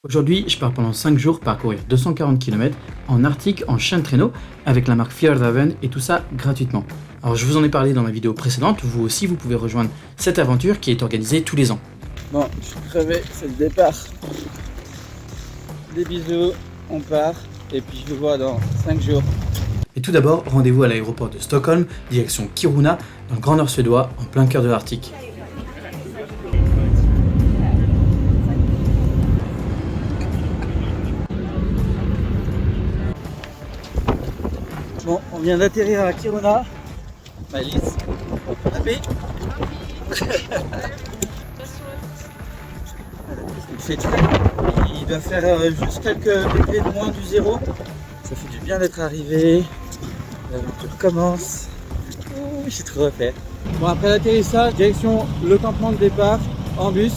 Aujourd'hui, je pars pendant 5 jours parcourir 240 km en Arctique en chien de traîneau avec la marque Fjordhaven et tout ça gratuitement. Alors je vous en ai parlé dans ma vidéo précédente, vous aussi vous pouvez rejoindre cette aventure qui est organisée tous les ans. Bon, je suis crevé, c'est le départ. Des bisous, on part et puis je vous vois dans 5 jours. Et tout d'abord, rendez-vous à l'aéroport de Stockholm, direction Kiruna, dans le Grand Nord suédois, en plein cœur de l'Arctique. Bon, on vient d'atterrir à Kiruna. Malice, tapé. Il doit faire juste quelques degrés de moins du zéro. Ça fait du bien d'être arrivé. L'aventure commence. Je suis trop refait. Bon, après l'atterrissage, direction le campement de départ en bus.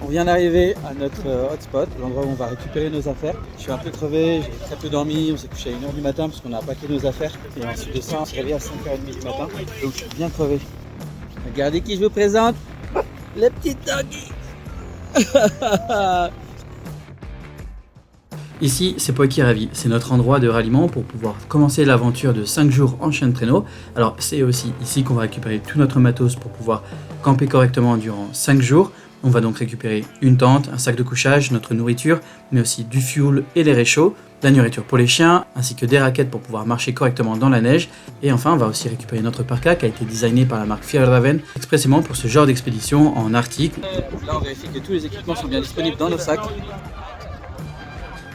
On vient d'arriver à notre hotspot, l'endroit où on va récupérer nos affaires. Je suis un peu crevé, j'ai très peu dormi, on s'est couché à 1h du matin parce qu'on a packé nos affaires. Et ensuite de ça, on s'est réveillé à 5h30 du matin, donc je suis bien crevé. Regardez qui je vous présente, le petit doggy. Ici, c'est Poikiravi, c'est notre endroit de ralliement pour pouvoir commencer l'aventure de 5 jours en chien de traîneau. Alors c'est aussi ici qu'on va récupérer tout notre matos pour pouvoir camper correctement durant 5 jours. On va donc récupérer une tente, un sac de couchage, notre nourriture, mais aussi du fuel et les réchauds, la nourriture pour les chiens, ainsi que des raquettes pour pouvoir marcher correctement dans la neige. Et enfin, on va aussi récupérer notre parka qui a été designé par la marque Fjordhaven expressément pour ce genre d'expédition en Arctique. Là, on vérifie que tous les équipements sont bien disponibles dans nos sacs.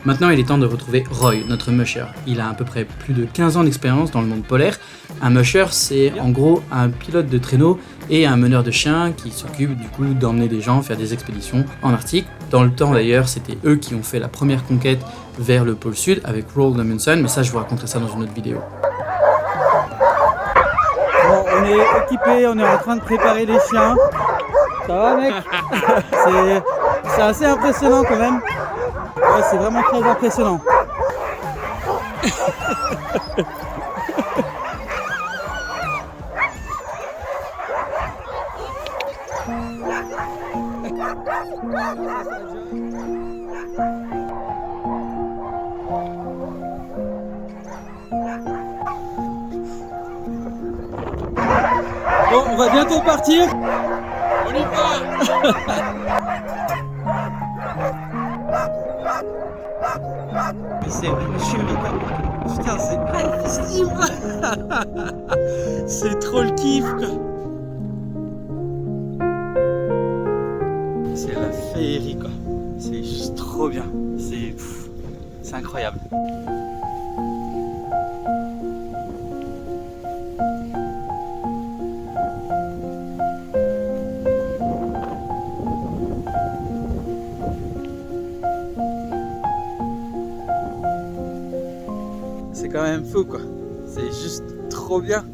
Maintenant, il est temps de retrouver Roy, notre musher. Il a à peu près plus de 15 ans d'expérience dans le monde polaire. Un musher, c'est en gros un pilote de traîneau et un meneur de chiens qui s'occupe du coup d'emmener des gens faire des expéditions en Arctique. Dans le temps d'ailleurs, c'était eux qui ont fait la première conquête vers le pôle sud avec Roald Amundsen, mais ça je vous raconterai ça dans une autre vidéo. Bon, on est équipé, on est en train de préparer les chiens. Ça va mec? C'est assez impressionnant quand même. Ouais, c'est vraiment très impressionnant. Bon, on va bientôt partir. On y va. C'est putain, c'est hallucinant. C'est trop le kiff. C'est la féerie quoi. C'est juste trop bien. C'est incroyable. C'est quand même fou quoi, c'est juste trop bien.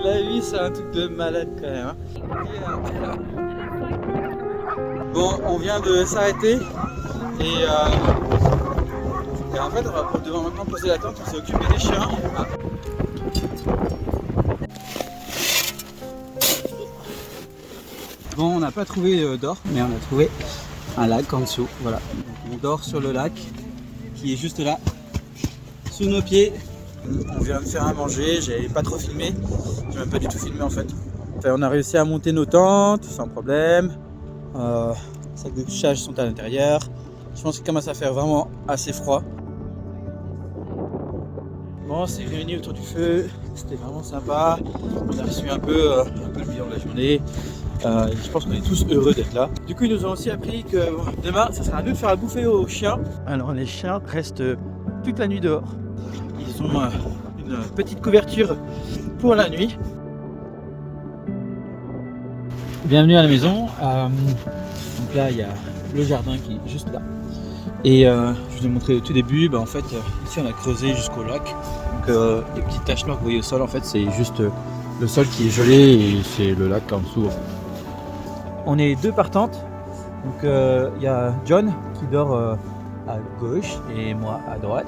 La vie c'est un truc de malade quand même. Bon, on vient de s'arrêter et en fait on va devoir maintenant poser la tente, on s'est occupé des chiens. Bon, on n'a pas trouvé d'or, mais on a trouvé un lac en dessous, voilà. Donc, on dort sur le lac qui est juste là. Sous nos pieds, on vient de faire à manger, j'avais pas trop filmé, j'ai même pas du tout filmé en fait. Enfin, on a réussi à monter nos tentes sans problème, les sacs de couchage sont à l'intérieur, je pense qu'il commence à faire vraiment assez froid. Bon, on s'est réunis autour du feu, c'était vraiment sympa, on a reçu un peu le bilan de la journée, je pense qu'on est tous heureux d'être là. Du coup ils nous ont aussi appris que demain ça sera à nous de faire à bouffer aux chiens. Alors les chiens restent toute la nuit dehors. Ils ont une petite couverture pour la nuit. Bienvenue à la maison. Donc là, il y a le jardin qui est juste là. Et je vous ai montré au tout début, en fait, ici on a creusé jusqu'au lac. Donc les petites taches noires que vous voyez au sol, en fait, c'est juste le sol qui est gelé et c'est le lac en dessous. On est deux partantes. Donc il y a John qui dort à gauche et moi à droite.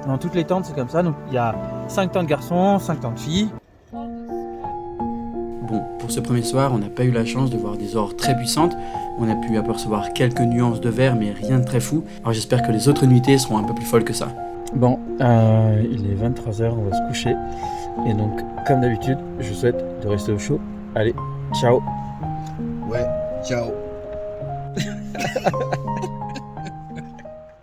Dans toutes les tentes c'est comme ça, donc il y a 5 tentes garçons, 5 tentes filles. Bon, pour ce premier soir, on n'a pas eu la chance de voir des aurores très puissantes. On a pu apercevoir quelques nuances de vert, mais rien de très fou. Alors j'espère que les autres nuitées seront un peu plus folles que ça. Bon, il est 23h, on va se coucher. Et donc, comme d'habitude, je vous souhaite de rester au chaud. Allez, ciao. Ouais, ciao.